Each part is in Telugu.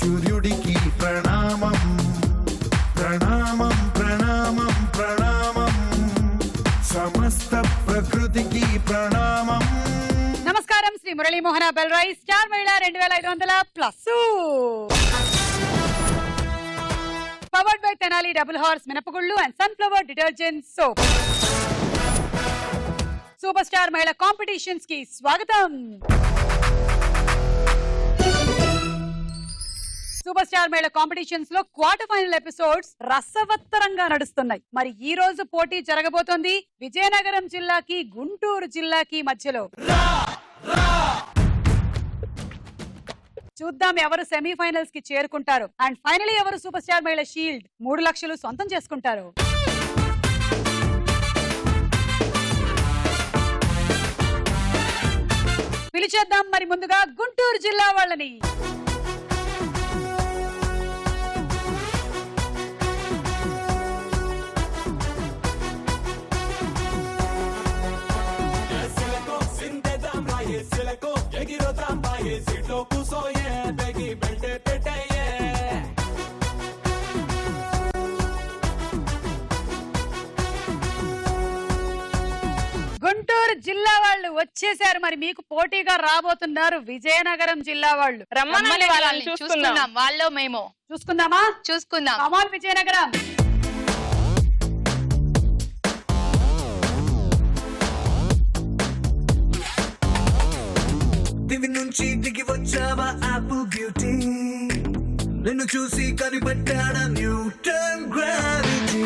సూర్యుడికి ప్రణామం ప్రణామం ప్రణామం ప్రణామం సమస్త ప్రకృతికి ప్రణామం. నమస్కారం. శ్రీ మురళీమోహన బెల్రాయి స్టార్ మహిళ 2500+. Powered by Tenali double horse మినపగుళ్ళు and sunflower detergent soap. Super star మహిళ కాంపిటీషన్స్ కి స్వాగతం. సూపర్ స్టార్ మహిళ కాంపిటీషన్స్ లో క్వార్టర్ ఫైనల్ ఎపిసోడ్స్ రసవత్తరంగా నడుస్తున్నాయి. మరి ఈ రోజు పోటీ జరగబోతోంది విజయనగరం జిల్లాకి గుంటూరు జిల్లాకి మధ్యలో. చూద్దాం ఎవరు సెమీఫైనల్స్ కి చేరుకుంటారు అండ్ ఫైనలీ ఎవరు సూపర్ స్టార్ మహిళ షీల్డ్ 3 లక్షలు సొంతం చేసుకుంటారు. పిలిచేద్దాం మరి ముందుగా గుంటూరు జిల్లా వాళ్ళని. గుంటూరు జిల్లా వాళ్ళు వచ్చేసారు. మరి మీకు పోటీగా రాబోతున్నారు విజయనగరం జిల్లా వాళ్ళు. రమ్మని వాళ్ళని చూసుకుందాం. వాళ్ళు మేము చూసుకుందామా? చూసుకుందాం. కమాన్ విజయనగరం. దివి నుంచి దిగి వచ్చావా ఆపిల్ బ్యూటీ, నిన్ను చూసి కనిపెట్టాడా న్యూటన్ గ్రావిటీ.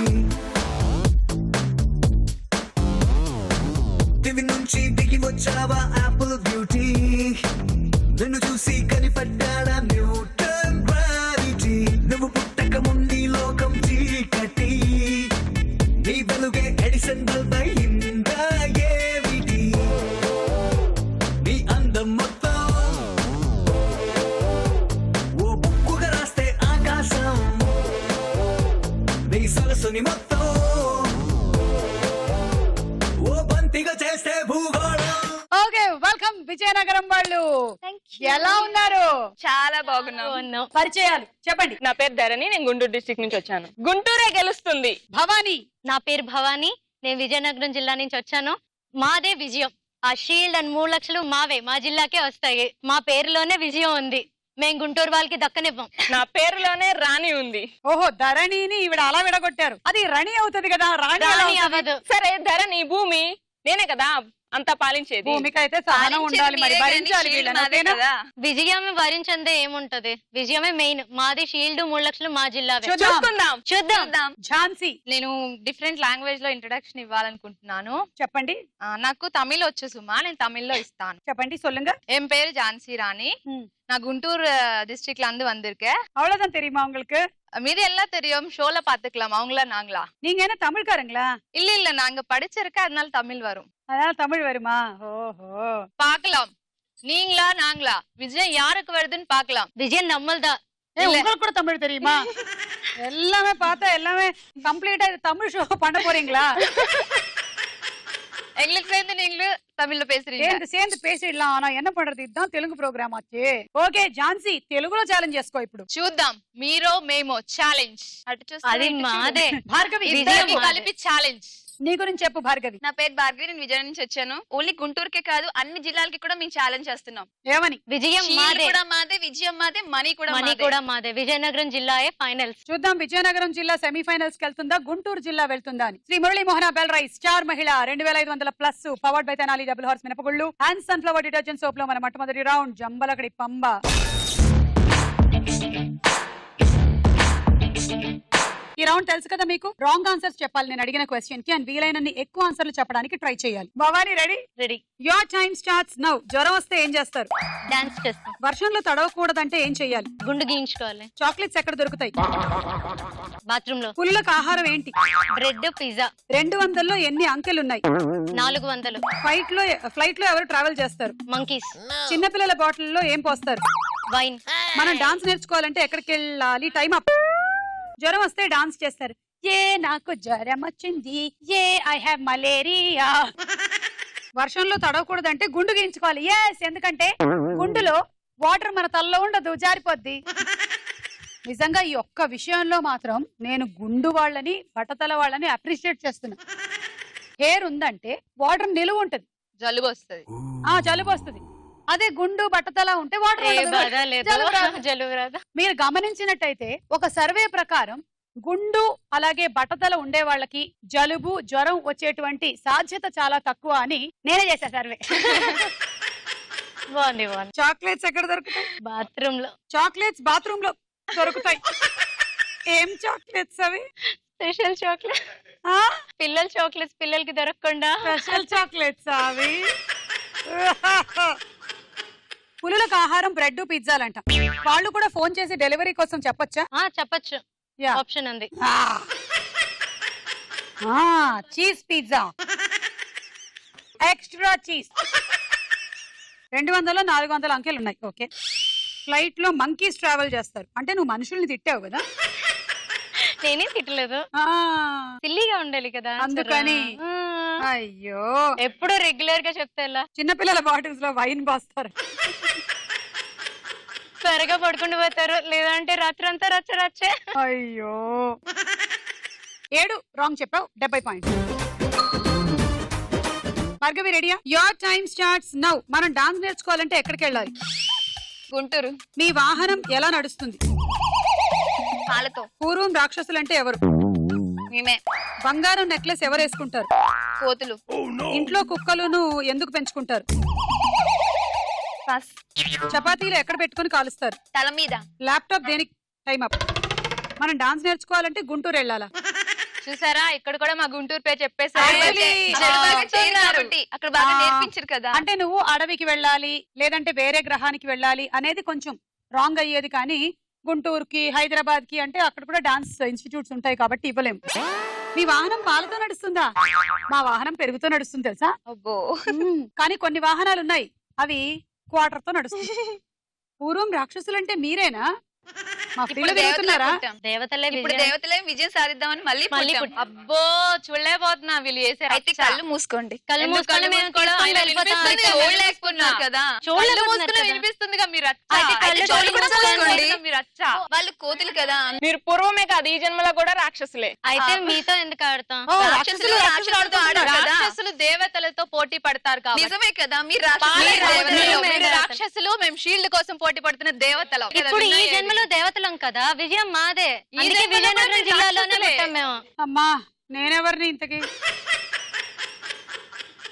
దివి నుంచి దిగి వచ్చావా ఆపిల్ బ్యూటీ, నిన్ను చూసి కనిపెట్టాడా న్యూటన్ గ్రావిటీ. నువ్వు పుట్టక ముందు లోకం చీకటి, నీ వెలుగే ఎడిసన్ బల్బ్ అయిందా ఏమిటి. నీ అందం మొత్తం ఓ బుక్కుగా రాస్తే ఆకాశం, నీ సరస్సుని మొత్తం ఓ బంతిగా చేస్తే భూగోళం. ఓకే, వెల్కమ్ విజయనగరం వాళ్ళు. ఎలా ఉన్నారు? చాలా బాగున్నాం. పరిచయాలు చెప్పండి. నా పేరు ధరణి, నేను గుంటూరు డిస్ట్రిక్ట్ నుంచి వచ్చాను. గుంటూరే గెలుస్తుంది. భవానీ. నా పేరు భవానీ, నేను విజయనగరం జిల్లా నుంచి వచ్చాను. మాదే విజయం. ఆ షీల్డ్ అండ్ 3 లక్షలు మావే, మా జిల్లాకే వస్తాయి. మా పేరులోనే విజయం ఉంది. మేము గుంటూరు వాళ్ళకి దక్కనివ్వం. నా పేరులోనే రాణి ఉంది. ఓహో, ధరణిని ఈవిడ అలా విడగొట్టారు. అది రాణి అవుతుంది కదా. రాణి అవ్వదు. సరే ధరణి భూమి నేనే కదా అంతా పాలించేది. భూమికి అయితే సహనం ఉండాలి, మరి భరించాలి వీళ్ళని. విజయమే భరించందే ఏముంటది. విజయమే మెయిన్. మాది షీల్డ్ 3 లక్షలు మా జిల్లావే. చూద్దాం. ఝాన్సీ. నేను డిఫరెంట్ లాంగ్వేజ్ లో ఇంట్రడక్షన్ ఇవ్వాలనుకుంటున్నాను. చెప్పండి. నాకు తమిళ్ వచ్చు సుమా, నేను తమిళ్లో ఇస్తాను. చెప్పండి, சொல்லுங்க. என் பேரு ஜான்சி ராணி. நான் குண்டூர் டிஸ்ட்ரிக்ட்ல இருந்து வந்திருக்கேன். அவ்வளவுதான் தெரியுமா உங்களுக்கு? மீதி எல்லாம் தெரியும். ஷோல பாத்துக்கலாம். அவங்களா நாங்களா? நீங்க என்ன தமிழ்காரங்களா? இல்ல நாங்க படிச்சிருக்க, அதனால தமிழ் வரும். அதனால தமிழ் வருமா? ஓஹோ, பாக்கலாம். நீங்களா நாங்களா? விஜயம் யாருக்கு வருதுன்னு பாக்கலாம். விஜயம் நம்மள்தா. உங்களுக்கு கூட தமிழ் தெரியுமா? எல்லாமே பார்த்தா எல்லாமே கம்ப்ளீட்டா தமிழ் ஷோ பண்ண போறீங்களா? எங்களுக்கு சேர்ந்து நீங்களும் தமிழ்ல பேசுறீங்க. சேர்ந்து பேசிடலாம். ஆனா என்ன பண்றது, இதுதான் தெலுங்கு ప్రోగ్రామ్ ஆச்சு. ఓకే ఝాన్సీ, తెలుగులో ఛాలెంజ్ చేసుకో ఇప్పుడు. చూద్దాం. మీరో మేమో ఛాలెంజ్. అది మాదే. భార్గవి, ఇద్దరికి కలిపి ఛాలెంజ్. నీ గురించి చెప్పు భార్గవి. నా పేరు భార్గవి, నేను విజయనగరం నుంచి వచ్చాను. ఓన్లీ గుంటూరుకే కాదు, అన్ని జిల్లాలకి కూడా మేము ఛాలెంజ్ చేస్తున్నాం. ఏమని? విజయం మాదే. కూడా మాదే, విజయం మాదే, మనీ కూడా మాదే. విజయనగరం జిల్లాయే ఫైనల్స్. చూద్దాం విజయనగరం జిల్లా సెమీఫైనల్స్ కి వెళ్తుందా, గుంటూరు జిల్లా వెళ్తుందా అని. శ్రీ మురళీమోహన బెల్రాయి స్టార్ మహిళ 2500+, powered by Tenali double horse మినపగుళ్ళు అండ్ సన్ఫ్లవర్ డిటర్జెంట్ సోప్ లో మన మొట్టమొదటి రౌండ్ జంబలకడి పంబ. ఈ రౌండ్ తెలుసు కదా మీకు. రాంగ్ ఆన్సర్స్ చెప్పాలి నేను అడిగిన క్వశ్చన్ కి, అండ్ వీలైనన్ని ఎక్కువ ఆన్సర్లు చెప్పడానికి ట్రై చేయాలి. Bhavani ready? Ready. Your time starts now. జ్వరం వస్తే ఏం చేస్తారు? డాన్స్ చేస్తాం. వర్షంలో తడవకూడదంటే ఏం చెయ్యాలి? గుండు గీయించుకోవాలి. చాక్లెట్స్ ఎక్కడ దొరుకుతాయి? బాత్రూమ్ లో. పులులకు ఆహారం ఏంటి? Bread, pizza. 200లో ఎన్ని అంకెలున్నాయి? 400. ఫ్లైట్ లో ఎవరు ట్రావెల్ చేస్తారు? మంకీస్. చిన్నపిల్లల బాటిల్లో ఏం పోస్తారు? వైన్. మనం డాన్స్ నేర్చుకోవాలంటే ఎక్కడికి వెళ్ళాలి? Time up. జ్వరం వస్తే డాన్స్ చేస్తారు. ఏ నాకు జ్వరం వచ్చింది, ఏ ఐ హావ్ మలేరియా. వర్షంలో తడవకూడదంటే గుండు గీయించుకోవాలి. ఎస్, ఎందుకంటే గుండులో వాటర్ మన తలలో ఉండదు, జారిపోద్ది. నిజంగా ఈ ఒక్క విషయంలో మాత్రం నేను గుండు వాళ్ళని బట్టతల వాళ్ళని అప్రిషియేట్ చేస్తున్నా. హెయిర్ ఉందంటే వాటర్ నిలువ ఉంటది, జలుబు వస్తుంది. జలుబు వస్తుంది. అదే గుండు బట్టతల ఉంటే వాటర్ ఏ ఉండదు, బాధ లేదు, జలుబు రాదు. జలుబు రాదు. మీరు గమనించినట్టయితే ఒక సర్వే ప్రకారం గుండు అలాగే బట్టతల ఉండే వాళ్ళకి జలుబు జ్వరం వచ్చేటువంటి సాధ్యత చాలా తక్కువ అని నేనే చేశా సర్వే. బాగుంది బాగుంది. చాక్లెట్స్ ఎక్కడ దొరుకుతాయి? బాత్రూమ్ లో చాక్లెట్స్ బాత్రూమ్ లో దొరుకుతాయి. ఏం చాక్లెట్స్ అవి? స్పెషల్ చాక్లెట్, పిల్లల చాక్లెట్స్ పిల్లలకి దొరకకుండా స్పెషల్ చాక్లెట్స్ అవి. పులులకు ఆహారం బ్రెడ్ పిజ్జాలంట. వాళ్ళు కూడా ఫోన్ చేసి డెలివరీ కోసం చెప్పొచ్చా? చెప్పచ్చు, యా. ఆప్షన్ ఉంది. Cheese pizza, extra cheese. 200 400 అంకెలు ఉన్నాయి. ఓకే. ఫ్లైట్ లో మంకీస్ ట్రావెల్ చేస్తారు అంటే నువ్వు మనుషుల్ని తిట్టావు కదా? నేనేం తిట్టలేదు, సిల్లీగా ఉండాలి కదా అందుకని. అయ్యో, ఎప్పుడు రెగ్యులర్ గా చెప్తే ఎలా? చిన్నపిల్లల బాటిల్స్ లో వైన్ పోస్తారు. త్వరగా పడుకుంటూ పోతారు, లేదంటే రాత్రి అంతా రచ్చే. అయ్యో, 7 రాంగ్ చెప్పావు. 70 పాయింట్. భార్గవి రెడీయా? Your time starts now. మనం డాన్స్ నేర్చుకోవాలంటే ఎక్కడికి వెళ్ళాలి? గుంటూరు. మీ వాహనం ఎలా నడుస్తుంది? పాలతో. పూర్వం రాక్షసులు అంటే ఎవరు? మేమే. బంగారం నెక్లెస్ ఎవరు వేసుకుంటారు? కోతులు. ఇంట్లో కుక్కలను ఎందుకు పెంచుకుంటారు? పాస్. చపాతీలు ఎక్కడ పెట్టుకుని కాలుస్తారు? తల మీద. ల్యాప్టాప్ దేనికి? Time up. మనం డాన్స్ నేర్చుకోవాలంటే గుంటూరు వెళ్ళాలా? చూసారా, ఇక్కడ కూడా మా గుంటూరు పేరు చెప్పేసారు. Actually, అక్కడ బాగా నేర్పించారు కదా. అంటే నువ్వు అడవికి వెళ్ళాలి లేదంటే వేరే గ్రహానికి వెళ్ళాలి అనేది కొంచెం రాంగ్ అయ్యేది. కానీ గుంటూరుకి హైదరాబాద్ కి అంటే అక్కడ కూడా డాన్స్ ఇన్స్టిట్యూట్స్ ఉంటాయి కాబట్టి ఇవ్వలేము. మీ వాహనం పాలతో నడుస్తుందా? మా వాహనం పెరుగుతో నడుస్తుంది తెలుసా? అబ్బో. కానీ కొన్ని వాహనాలు ఉన్నాయి అవి క్వార్టర్ తో నడుస్తుంది. పూర్వం రాక్షసులు అంటే మీరేనా? మా పిల్లలు తిరుగుతున్నారా? దేవతలే ఇప్పుడు దేవతలే విజయం సాధిద్దామని మళ్ళీ పుట్టాం. అబ్బో, చూడలేకపోతున్నా వీళ్ళు చేసే అయితే కళ్ళు మూసుకోండి. కళ్ళు మూసుకొని మేము తీసుకొని వెళ్ళిపోతాం. చూడలేకపోతున్నారు కదా. కళ్ళు మూసుకుని వినిపిస్తుందిగా మీరు అయితే కళ్ళు చెవులు కూడా మూసుకోండి. మీరు వాళ్ళు కోతులు కదా. మీరు పూర్వమే కాదు, ఈ జన్మలో కూడా రాక్షసులే. అయితే మీతో ఎందుకు ఆడతాం? రాక్షసులు రాక్షసులతో ఆడరు కదా. రాక్షసులు దేవతలతో పోటీ పడతారు కాబట్టి. నిజమే కదా. మీరు మీరు రాక్షసులు, మేము షీల్డ్ కోసం పోటీ పడుతున్న దేవతలు. ఇప్పుడు ఈ జన్మలో దేవతలం కదా, విజయం మాదే. అందుకే విజయనగరం జిల్లాలోనే పుట్టాం మేము. అమ్మా, నేనెవరిని ఇంతకి?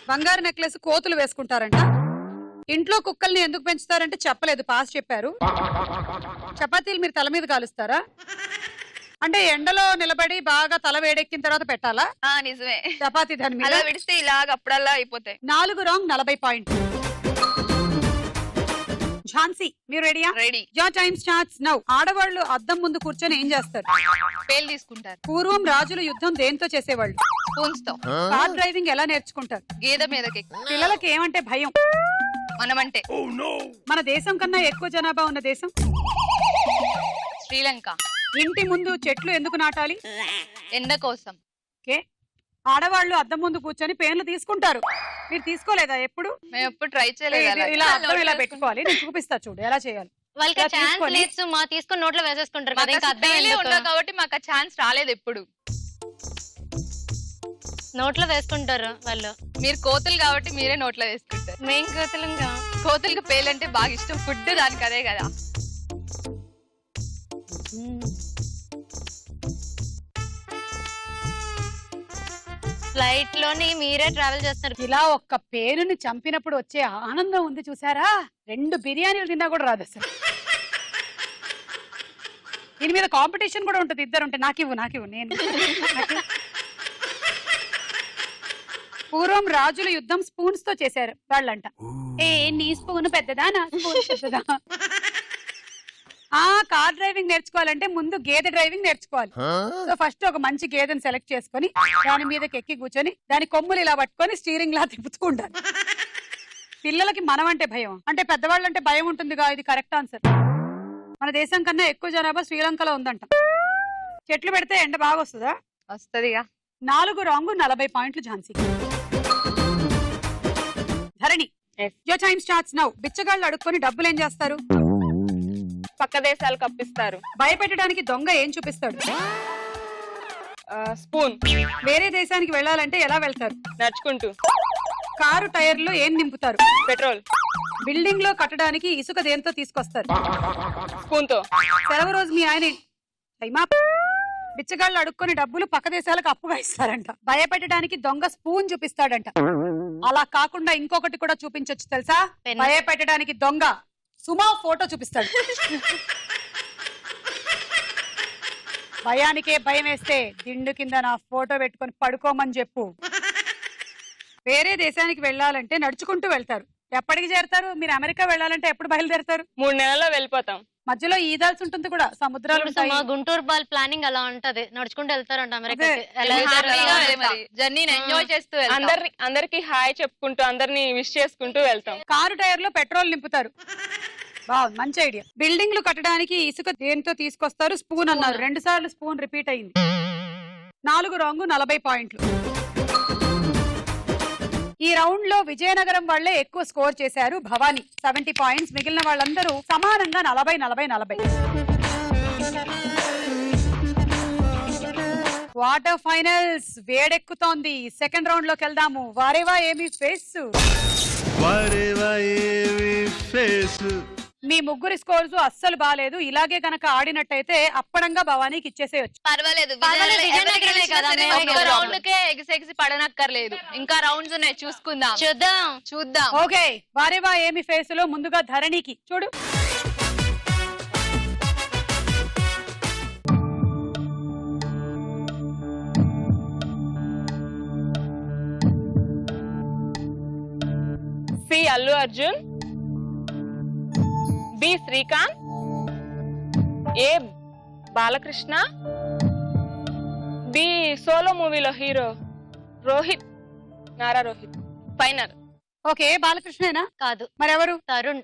బంగారు నెక్లెస్ కోతులు వేసుకుంటారంట. ఇంట్లో కుక్కల్ని ఎందుకు పెంచుతారంటే చెప్పలేదు, పాస్ చెప్పారు. చపాతీలు మీరు తల మీద కాలుస్తారా? అంటే ఎండలో నిలబడి బాగా తల వేడెక్కిన తర్వాత పెట్టాలా? నిజమే. చపాతీ దాని మీద అలా విడిస్తే ఇలాగ అప్పుడల్లా అయిపోతాయి. 4 రాంగ్ 40 పాయింట్. ఝాన్సీ, మీరు రెడీయా? Ready. Your time starts now. ఆడవాళ్ళు అద్దం ముందు కూర్చొని ఏం చేస్తారు? పేలు తీసుకుంటారు. పూర్వం రాజులు యుద్ధం దేంతో చేసేవాళ్ళు? ఫోన్స్ తో. కార్ డ్రైవింగ్ ఎలా నేర్చుకుంటారు? గేదె మీదకి. పిల్లలకి ఏమంటే భయం? మనమంటే. మన దేశం కన్నా ఎక్కువ జనాభా ఉన్న దేశం? శ్రీలంక. ఇంటి ముందు చెట్లు ఎందుకు నాటాలి? ఎండ కోసం. ఓకే. ఆడవాళ్ళు అద్దం ముందు కూర్చొని పేర్లు తీసుకుంటారు. మీరు తీసుకోలేదా ఎప్పుడు? మేము ఎప్పుడు ట్రై చేయలేదు. ఇలా అద్దం ఇలా పెట్టుకోవాలి. నేను చూపిస్తా చూడు ఎలా చేయాలి. వాళ్ళకి ఇలా ఛాన్స్ తీసుకొని- లేదు, మా తీసుకొని నోట్లో వేసేసుకుంటారు కదా, ఇంకా అర్థం డైలీ ఎందుకు? ఉండవు కాబట్టి మాకు ఆ ఛాన్స్ రాలేదు ఎప్పుడు. నోట్లో వేసుకుంటారు వాళ్ళు. మీరు కోతులు కాబట్టి మీరే నోట్లో వేసుకుంటారు. మేం కోతులంగా. కోతులకు పేలంటే బాగా ఇష్టం, ఫుడ్ దానికి అదే కదా. ఫ్లైట్ లోని మీరే ట్రావెల్ చేస్తారు. ఇలా ఒక్క పేరుని చంపినప్పుడు వచ్చే ఆనందం ఉంది చూసారా? 2 బిర్యానీలు తిన్నా కూడా రాదు అసలు. దీని మీద కాంపిటీషన్ కూడా ఉంటుంది. ఇద్దరు ఉంటే నాకివ్వు నేను నాకివ్వు. పూర్వం రాజులు యుద్ధం స్పూన్స్ తో చేశారు వాళ్ళంట. నీ స్పూన్ పెద్దదా నా స్పూన్ పెద్దదా? కార్ డ్రైవింగ్ నేర్చుకోవాలంటే ముందు గేదె డ్రైవింగ్ నేర్చుకోవాలి. సో ఫస్ట్ ఒక మంచి గేదెని సెలెక్ట్ చేసుకొని దాని మీదకి ఎక్కి కూర్చొని దాని కొమ్ములు ఇలా పట్టుకొని స్టీరింగ్ లా తిప్పుతూ ఉండాలి. పిల్లలకి మనం అంటే భయం, అంటే పెద్దవాళ్ళంటే భయం ఉంటుందిగా. ఇది కరెక్ట్ ఆన్సర్. మన దేశం కన్నా ఎక్కువ జనాభా శ్రీలంకలో ఉందంట. చెట్లు పెడితే ఎండ బాగా వస్తుందా? వస్తదిగా. 4 రాంగ్ 40 పాయింట్లు ఝాన్సీ. ధరణి, యోర్ టైం స్టార్ట్స్ నౌ. బిచ్చగాళ్ళు అడుక్కొని డబ్బులు ఏం చేస్తారు? పక్క దేశాలకు అప్పిస్తారు. భయపెట్టడానికి దొంగ ఏం చూపిస్తాడు? స్పూన్. వేరే దేశానికి వెళ్ళాలంటే ఎలా వెళ్తారు? నడుచుకుంటూ. కారు టైర్లో ఏం నింపుతారు? పెట్రోల్. బిల్డింగ్ లో కట్టడానికి ఇసుక దేంతో తీసుకొస్తారు? స్పూన్ తో. సెలవు రోజు మీ ఆయన టైమా బిచ్చగాళ్ళు అడుక్కొని డబ్బులు పక్క దేశాలకు అప్పుగా ఇస్తారంట. భయపెట్టడానికి దొంగ స్పూన్ చూపిస్తాడంట. అలా కాకుండా ఇంకొకటి కూడా చూపించొచ్చు తెలుసా? పెన్. భయపెట్టడానికి దొంగ సుమా ఫోటో చూపిస్తాడు. భయానికే భయం వేస్తే దిండు కింద నా ఫోటో పెట్టుకొని పడుకోమని చెప్పు. వేరే దేశానికి వెళ్ళాలంటే నడుచుకుంటూ వెళ్తారు. ఎప్పటికి చేరతారు? మీరు అమెరికా వెళ్ళాలంటే ఎప్పుడు బయలుదేరతారు? 3 నెలల్లో వెళ్ళిపోతాం. మధ్యలో ఈదాల్సి ఉంటుంది కూడా, సముద్రాలు ఉంటాయి. మా గుంటూరు బాల్ ప్లానింగ్ అలా ఉంటది. నడుచుకుంటూ వెళ్తారంట అమెరికాకి. అదే. ఎలా హ్యాపీగా వెళ్తారు? మరి జర్నీని ఎంజాయ్ చేస్తూ వెళ్తాం. అందరికి హాయ్ చెప్పుకుంటూ అందరిని విష్ చేసుకుంటూ వెళ్తాం. కారు టైర్ లో పెట్రోల్ నింపుతారు. బాగుంది, మంచి ఐడియా. బిల్డింగ్లు కట్టడానికి ఇసుక దేంతో తీసుకొస్తారు? స్పూన్ అన్నారు. 2 సార్లు స్పూన్ రిపీట్ అయింది. 4 రాంగ్, 40 పాయింట్లు. ఈ రౌండ్ లో విజయనగరం వాళ్లే ఎక్కువ స్కోర్ చేశారు. భవానీ 70 పాయింట్స్. మిగిలిన వాళ్ళందరూ సమానంగా 40-40-40. క్వార్టర్ ఫైనల్స్ వేడెక్కుతోంది. సెకండ్ రౌండ్ లోకి వెళ్దాము. వారేవా ఏమి ఫేస్. మీ ముగ్గురి స్కోర్స్ అస్సలు బాలేదు. ఇలాగే కనుక ఆడినట్టయితే అప్పడంగా భవానీకి ఇచ్చేసేయచ్చు. పర్వాలేదు, పర్వాలేదు, విజయనగరమే కదా, మేమే ఒక్క గెలుస్తాం. రౌండ్ కే ఎగిసి పడనక్కర్లేదు. ఇంకా రౌండ్స్ ఉన్నాయి, చూసుకుందాం. చూద్దాం. ఓకే, వారేవా ఏమి ఫేస్ లో ముందుగా ధరణికి చూడు. C Allu Arjun, B Srikanth, A Balakrishna, B solo మూవీలో hero Rohit, Nara Rohit. Final. Okay, బాలకృష్ణేనా? కాదు, మరెవరు? తరుణ్.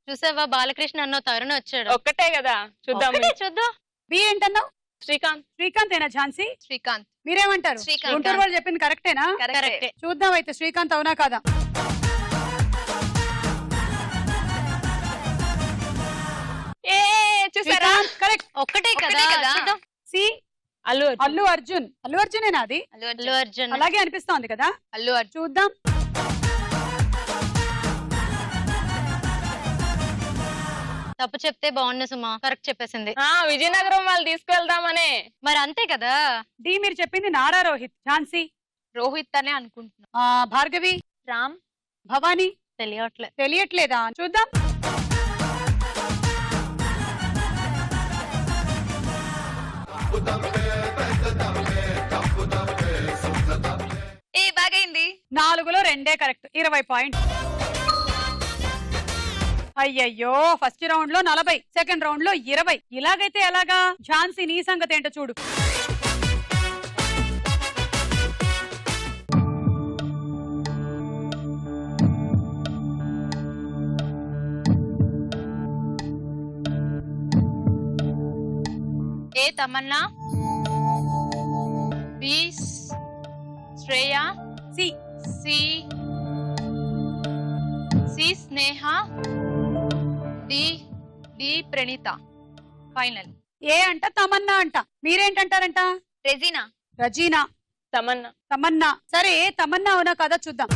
చూసావా, బాలకృష్ణ అన్న తరుణ్ వచ్చాడు. ఒక్కటే కదా, చూద్దాం. ఒక్కటే చూద్దాం. బి ఏంటన్నావు? శ్రీకాంత్. శ్రీకాంత్ ఏనా? ఝాన్సీ శ్రీకాంత్. మీరేమంటారు? శ్రీకాంత్. గుంటూరు వాళ్ళు చెప్పింది కరెక్టేనా? కరెక్టే. చూద్దాం అయితే శ్రీకాంత్ అవునా కాదా. ఏ చూసారా? కరెక్ట్. ఒక్కటే కదా, కదా. చూద్దాం. సి అల్లు అర్జున్. అల్లు అర్జున్. అల్లు అర్జునేనా అది? అల్లు అర్జున్. అలాగే అనిపిస్తోంది కదా. అల్లు అర్జున్. చూద్దాం. తప్పు చెప్తే బాగుండు సుమా. కరెక్ట్ చెప్పేసింది. విజయనగరం వాళ్ళు తీసుకువెళ్దామనే. మరి అంతే కదా. డి మీరు చెప్పింది నారా రోహిత్. ఝాన్సీ రోహిత్ అనే అనుకుంటున్నా. భార్గవి, రామ్. భవానీ తెలియట్లే. తెలియట్లేదా? చూద్దాం. ఏ బాగైంది. 4లో 2 కరెక్ట్. 20 పాయింట్. అయ్యయ్యో, ఫస్ట్ రౌండ్ లో 40, సెకండ్ రౌండ్ లో 20. ఇలాగైతే ఎలాగా? ఝాన్సీ నీ సంగతి ఏంటో చూడు. A Tamannaah, B Shriya, C C C Sneha, D D Pranitha. Final. A అంట, తమన్నా అంట. మీరేంటంటారంట? రెజీనా. రజీనా, తమన్నా. తమన్నా. సరే, తమన్నా అవునా కదా చూద్దాం.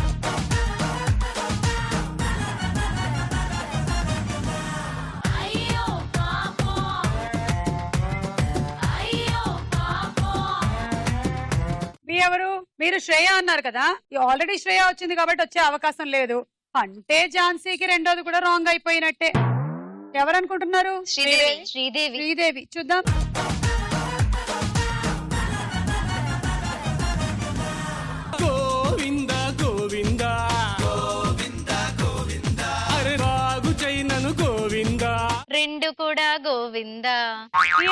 మీ ఎవరు? మీరు శ్రేయ అన్నారు కదా. ఆల్రెడీ శ్రేయ వచ్చింది కాబట్టి వచ్చే అవకాశం లేదు. అంటే ఝాన్సీకి రెండోది కూడా రాంగ్ అయిపోయినట్టే. ఎవరనుకుంటున్నారు? శ్రీదేవి. శ్రీదేవి. శ్రీదేవి. చూద్దాం. గోవింద గోవింద గోవింద గోవింద అరే రాగు చైనను గోవింద. 2 కూడా గోవిందా.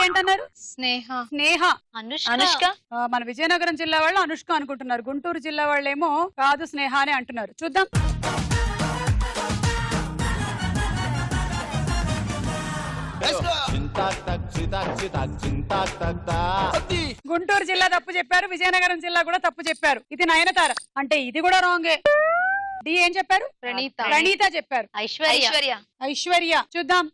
ఏంటన్నారు? స్నేహ. స్నేహ. అనుష్క. మన విజయనగరం జిల్లా వాళ్ళు అనుష్క అనుకుంటున్నారు. గుంటూరు జిల్లా వాళ్ళేమో కాదు స్నేహ అని అంటున్నారు. చూద్దాం. గుంటూరు జిల్లా తప్పు చెప్పారు, విజయనగరం జిల్లా కూడా తప్పు చెప్పారు. ఇది నయనతార అంటే ఇది కూడా రాంగే. డి ఏం చెప్పారు? ప్రణీత చెప్పారు. ఐశ్వర్య. ఐశ్వర్య. చూద్దాం.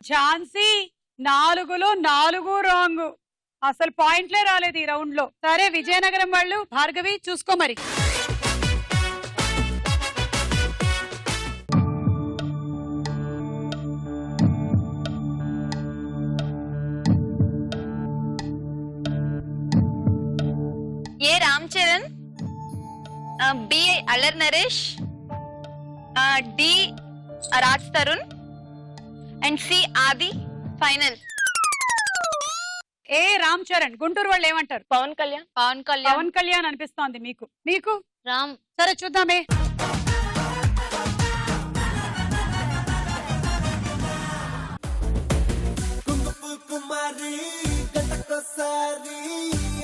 ఝాన్సీ 4లో 4 రాంగ్. అసలు పాయింట్లే రాలేదు ఈ రౌండ్ లో. సరే విజయనగరం వాళ్ళు భార్గవి చూసుకో మరి. ఏ Ram Charan, B Allari Naresh, D Raj Tarun and C Aadi. Final. A Ram Charan. Guntur వాళ్ళు ఏమంటారు? పవన్ కళ్యాణ్. పవన్ కళ్యాణ్ అనిపిస్తోంది మీకు. రామ్. సరే చూద్దామే. కుమారి గంటకోసారి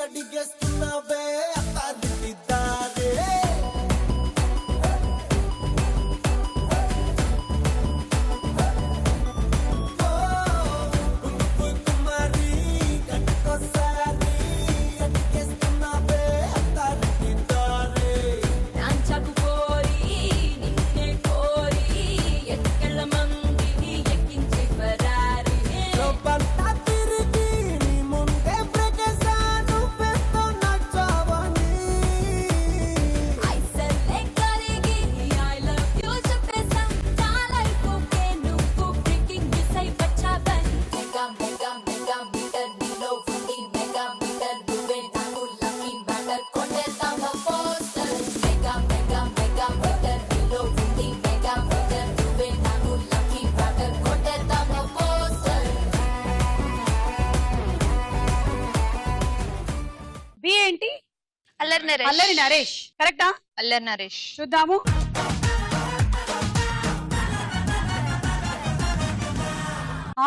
అడిగేస్తున్నావే అత్తాదిద్దారే. కుమారి గంటకోసారి అడిగేస్తున్నావే అత్తాదిద్దారే. నాంచకు కోరి నిన్నే కోరి ఎక్కల మందిని ఎక్కించి ఫరారి. లోపంతా తిరిగి నీ ముందే బ్రేకేశాను పెద్ద నచ్చావని. ఐసలే కరిగి ఐ లవ్ యూ చెప్పేసా. నా లైఫ్ కే నువ్వు బ్రేకింగ్ న్యూస్ అయి వచ్చావని. మెగా మెగా మెగా మీటర్ నీలో ఉంది. మెగా మీటర్ నువ్వే నాకు లక్కీ మ్యాటర్ కొట్టేద్దామా poster. Mega mega mega meter నీలో ఉంది. మెగా మీటర్ నువ్వే నాకు లక్కీ మ్యాటర్ కొట్టేద్దామా పోస్టర్. బి ఏంటి? అల్లరి నరేష్. అల్లరి నరేష్. కరెక్టా? అల్లరి నరేష్. చూద్దాము.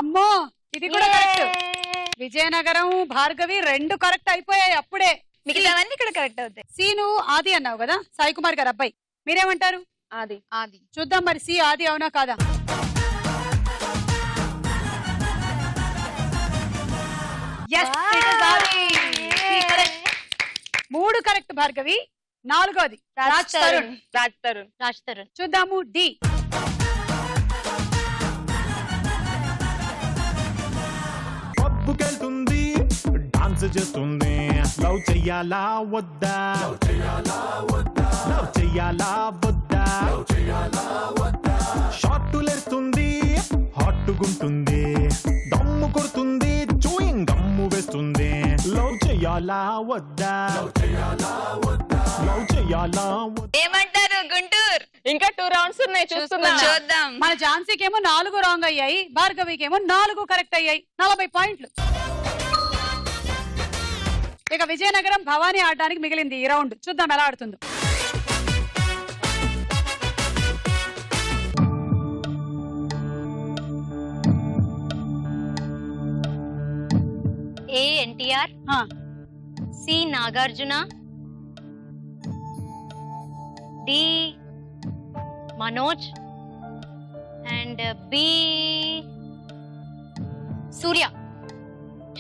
అమ్మో ఇది కూడా కరెక్ట్. విజయనగరం భార్గవి 2 కరెక్ట్ అయిపోయాయి అప్పుడే. మిగతావన్నీ ఇక్కడ కరెక్ట్ అవుతాయి. సీను ఆది అన్నావు కదా, సాయి కుమార్ గారు అబ్బాయి. మీరేమంటారు? ఆది. చూద్దాం మరి సి ఆది అవునా కాదా. Yes, it is ఆది. C correct. 3 కరెక్ట్ భార్గవి. 4వది రాజ్ తరుణ్. రాజ్ తరుణ్. చూద్దాము డి. పబ్బుకెళ్తుంది, డాన్స్ చేస్తుంది, లవ్ చెయ్యాలా వద్దా, లవ్ చెయ్యాలా వద్దా, షార్టులేస్తుంది, హాట్టుగుంటుంది, దమ్ము కొడుతుంది, చూయింగ్ గమ్ము వేస్తుంది, లవ్ చెయ్యాలా వద్దా, లవ్ చెయ్యాలా వద్దా. ఏమంటారు గుంటూరు? ఇంకా 2 రౌండ్స్ ఉన్నాయి, చూద్దాం. మన ఝాన్సీకేమో 4 రాంగ్ అయ్యాయి, భార్గవికేమో 4 కరెక్ట్ అయ్యాయి. 40 పాయింట్లు. ఇక విజయనగరం భవానీ ఆడడానికి మిగిలింది ఈ రౌండ్. చూద్దాం ఎలా ఆడుతుందో. A NTR, C Nagarjuna, D Manoj and B Surya.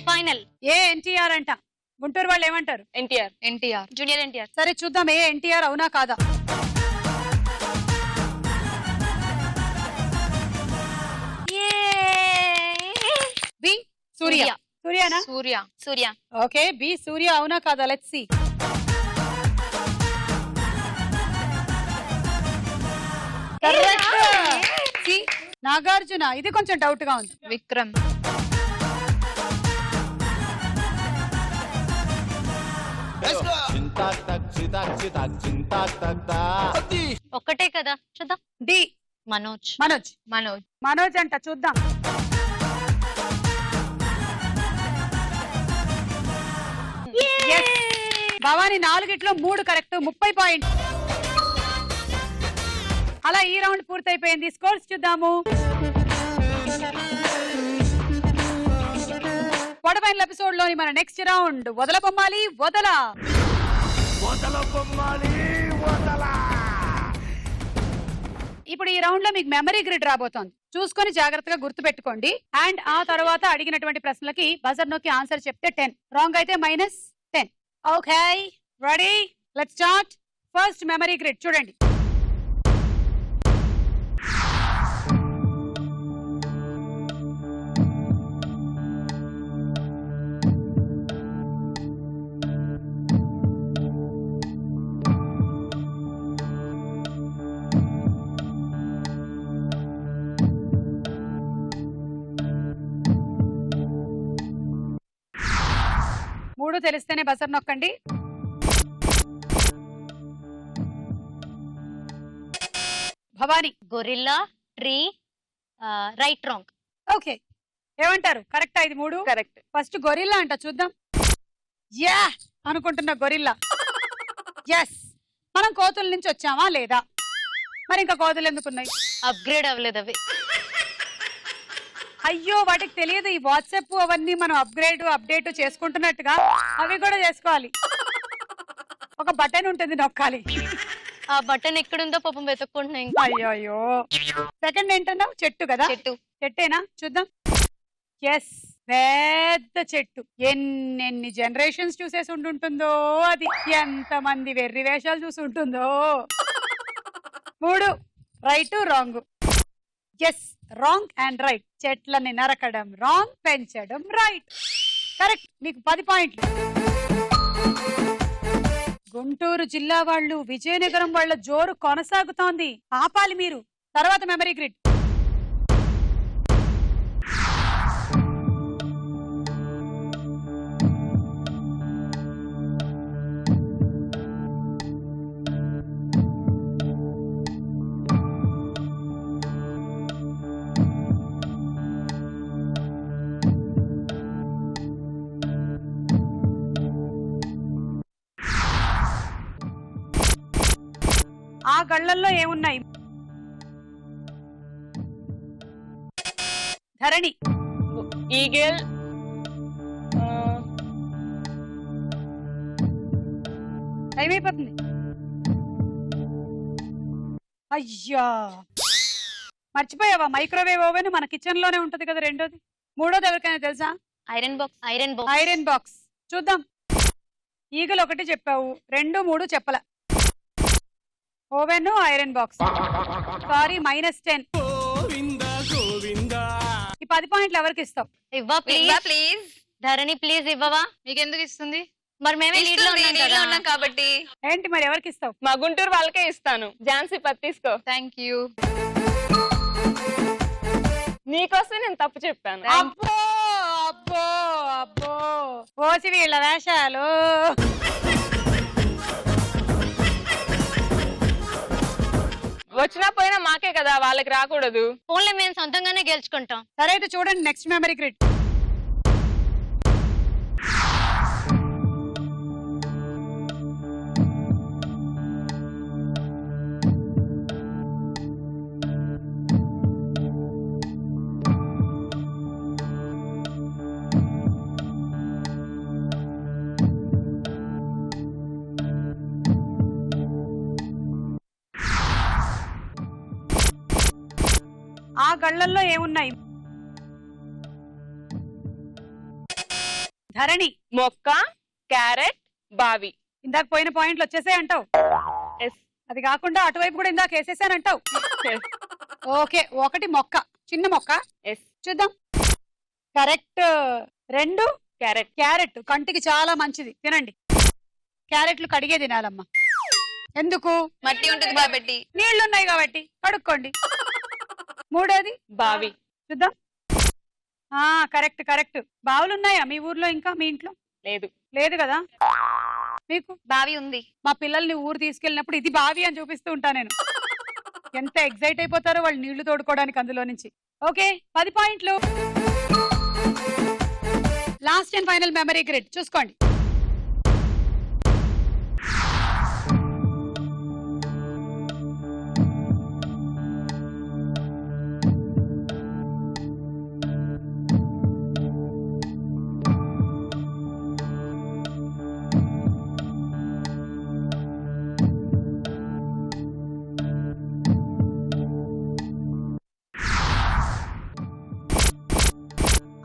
Final. A NTR అంట. గుంటూరు వాళ్ళు ఏమంటారు? ఎన్టీఆర్. జూనియర్ ఎన్టీఆర్. సరే చూద్దాం ఏ ఎన్టీఆర్ అవునా కాదా. బి సూర్య. సూర్యనా? సూర్య. ఓకే బి సూర్య అవునా కాదా. Let's see. సి నాగార్జున. ఇది కొంచెం డౌట్ గా ఉంది. విక్రమ్. ఒక్కటే కదా. చూద్దాం. డి మనోజ్. మనోజ్ అంట. చూద్దాం. Yes. భవానీ 4గిట్లో 3 కరెక్ట్. 30 పాయింట్. అలా ఈ రౌండ్ పూర్తయిపోయింది. స్కోర్స్ చూద్దాము. క్వార్టర్ ఫైనల్ ఎపిసోడ్ లోని మన నెక్స్ట్ రౌండ్ వదల బొమ్మాలి వదల. ఇప్పుడు ఈ రౌండ్ లో మీకు మెమరీ గ్రిడ్ రాబోతోంది. చూసుకొని జాగ్రత్తగా గుర్తు పెట్టుకోండి. అండ్ ఆ తర్వాత అడిగినటువంటి ప్రశ్నలకి బజర్ నొక్కి ఆన్సర్ చెప్తే 10, రాంగ్ అయితే -10. Okay, ready, let's start. First memory grid చూడండి. మూడు తెలిస్తేనే బజర్ నొక్కండి. Bhavani. Gorilla, tree, right, wrong. Okay, ఏమంటారు? కరెక్టా ఇది? మూడు కరెక్ట్. ఫస్ట్ గొరిల్లా అంట, చూద్దాం. యా అనుకుంటున్న గొరిల్లా. ఎస్, మనం కోతుల నుంచి వచ్చామా లేదా? మరి ఇంకా కోతులు ఎందుకున్నాయి? అప్గ్రేడ్ అవ్వలేదు అవి. అయ్యో, వాటికి తెలియదు ఈ వాట్సాప్ అవన్నీ మనం అప్డేట్ చేసుకుంటున్నట్టుగా అవి కూడా చేసుకోవాలి. ఒక బటన్ ఉంటుంది, నొక్కాలి. ఆ బటన్ ఎక్కడుందో పాపం వెతుక్కుంటున్నాయి. అయ్యో అయ్యో. సెకండ్ ఏంటన్నావు? చెట్టు కదా? చెట్టేనా? చూద్దాం. ఎస్, పెద్ద చెట్టు. ఎన్నెన్ని జనరేషన్స్ చూసేసి ఉంటుందో అది. ఎంతమంది వెర్రి వేషాలు చూసి ఉంటుందో. మూడు right, wrong. Yes, wrong and right. చెట్లని నరకడం రాంగ్, పెంచడం రైట్. కరెక్ట్. మీకు 10 పాయింట్లు. గుంటూరు జిల్లా వాళ్ళు విజయనగరం వాళ్ళ జోరు కొనసాగుతోంది. ఆపాలి మీరు. తర్వాత మెమరీ గ్రిడ్. ఆ గళ్ళల్లో ఏమున్నాయి? ధరణి. ఈగల్, టైం అయిపోతుంది. అయ్యా, మర్చిపోయావా? మైక్రోవేవ్ ఓవెన్ మన కిచెన్ లోనే ఉంటది కదా. రెండోది. మూడోది ఎవరికైనా తెలుసా? Iron box. Iron box. చూద్దాం. ఈగలు ఒకటి చెప్పావు, 2, 3 చెప్పల. Oven, iron box. Sorry, -10. Govinda Govinda. ఈ 10 పాయింట్లు ఎవరికి ఇస్తావు? ఇవ్వా ప్లీజ్. ధరణి ప్లీజ్ ఇవ్వవా? మీకెందుకు ఇస్తుంది? మరి మేమే లీడ్ లో ఉన్నాం కదా. ఉన్నాం కాబట్టి. ఏంటి మరి, ఎవరికి ఇస్తావు? మా గుంటూరు వాళ్ళకే ఇస్తాను. ఝాన్సీ పత్తి తీసుకో. Thank you. నీకోసం నేను తప్పు చెప్పాను. అబ్బో అబ్బో అబ్బో, పోసి వీళ్ళ వేషాలు. వచ్చినా పోయినా మాకే కదా, వాళ్ళకి రాకూడదు. ఫోన్లో మేము సొంతంగానే గెలుచుకుంటాం. సరే అయితే చూడండి నెక్స్ట్ మెమరీ గ్రిడ్. ఆ గళ్ళల్లో ఏమున్నాయి? ధరణి. మొక్క, క్యారెట్, బావి. ఇందాక పోయిన పాయింట్లు వచ్చేసాయి అంటావు. ఎస్. అది కాకుండా అటువైపు కూడా ఇందాక వేసేసానంటావు. ఓకే, ఒకటి మొక్క, చిన్న మొక్క. ఎస్. చూద్దాం. కరెక్ట్. 2 క్యారెట్. క్యారెట్ కంటికి చాలా మంచిది, తినండి. క్యారెట్లు కడిగే తినాలమ్మా. ఎందుకు? మట్టి ఉంటుంది కాబట్టి. నీళ్లున్నాయి కాబట్టి కడుక్కోండి. మూడోది బావి. చూద్దాం. Correct correct. బావులున్నాయా మీ ఊర్లో? ఇంకా మీ ఇంట్లో లేదు. లేదు కదా. మీకు బావి ఉంది. మా పిల్లల్ని ఊరు తీసుకెళ్ళినప్పుడు ఇది బావి అని చూపిస్తూ ఉంటా నేను. ఎంత ఎక్సైట్ అయిపోతారో వాళ్ళు నీళ్లు తోడుకోవడానికి అందులో నుంచి. ఓకే, 10 పాయింట్లు. Last and final memory grid చూసుకోండి.